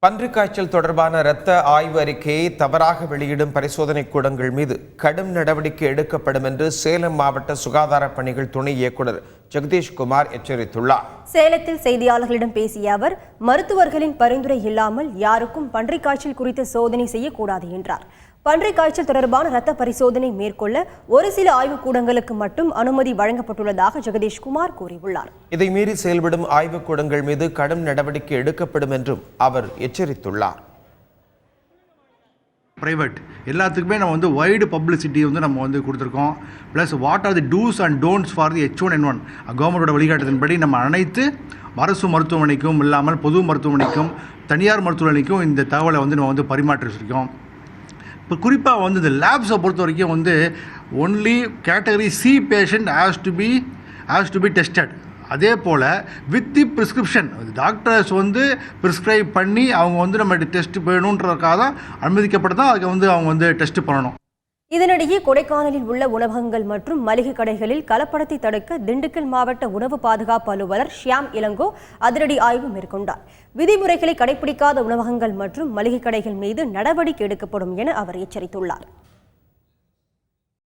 பன்றிக் காய்ச்சல் தொடர்பான இரத்த ஆய்வு அறிக்கையை தவறாக வெளியிடும் பரிசோதனை கூடங்கள் மீது கடும் நடவடிக்கை எடுக்கப்படும் என்று சேலம் மாவட்ட சுகாதார பணிகள் துணை இயக்குநர் ஜெகதீஷ்குமார் எச்சரித்துள்ளார். சேலத்தில் செய்தியாளர்களிடம் பேசிய அவர், மருத்துவர்களின் பரிந்துரை இல்லாமல் யாருக்கும் பன்றிக் காய்ச்சல் குறித்த சோதனை செய்யக்கூடாது என்றார். பன்றிக் காய்ச்சல் தொடர்பான இரத்த பரிசோதனை மேற்கொள்ள ஒரு சில ஆய்வுக்கூடங்களுக்கு மட்டும் அனுமதி வழங்கப்பட்டுள்ளதாக ஜெகதீஷ்குமார் கூறியுள்ளார். இதை மீறி செயல்படும் ஆய்வுக்கூடங்கள் மீது கடும் நடவடிக்கை எடுக்கப்படும் என்றும் அவர் எச்சரித்துள்ளார். பிரைவேட் எல்லாத்துக்குமே நம்ம வைடு பப்ளிசிட்டி நம்ம கொடுத்துருக்கோம். Plus what are the dos and don'ts for the H1N1 கவர்மெண்டோட வழிகாட்டுதலின்படி நம்ம அனைத்து அரசு மருத்துவமனைக்கும் இல்லாமல் பொது மருத்துவமனைக்கும் தனியார் மருத்துவமனைக்கும் இந்த தகவலை நம்ம பரிமாற்றி வச்சுருக்கோம். இப்போ குறிப்பாக இந்த லேப்ஸை பொறுத்த வரைக்கும் only category C patient has to be tested. அதே போல் with the prescription doctors prescribe பண்ணி அவங்க நம்ம டெஸ்ட் வேணுன்றதுக்காக தான் அனுமதிக்கப்பட்டு தான் அதுக்கு அவங்க டெஸ்ட் பண்ணணும். இதனிடையே கொடைக்கானலில் உள்ள உணவகங்கள் மற்றும் மளிகை கடைகளில் கலப்படத்தை தடுக்க திண்டுக்கல் மாவட்ட உணவு பாதுகாப்பு அலுவலர் ஷியாம் இளங்கோ அதிரடி ஆய்வு மேற்கொண்டார். விதிமுறைகளை கடைபிடிக்காத உணவகங்கள் மற்றும் மளிகை கடைகள் மீது நடவடிக்கை எடுக்கப்படும் என அவர் எச்சரித்துள்ளார்.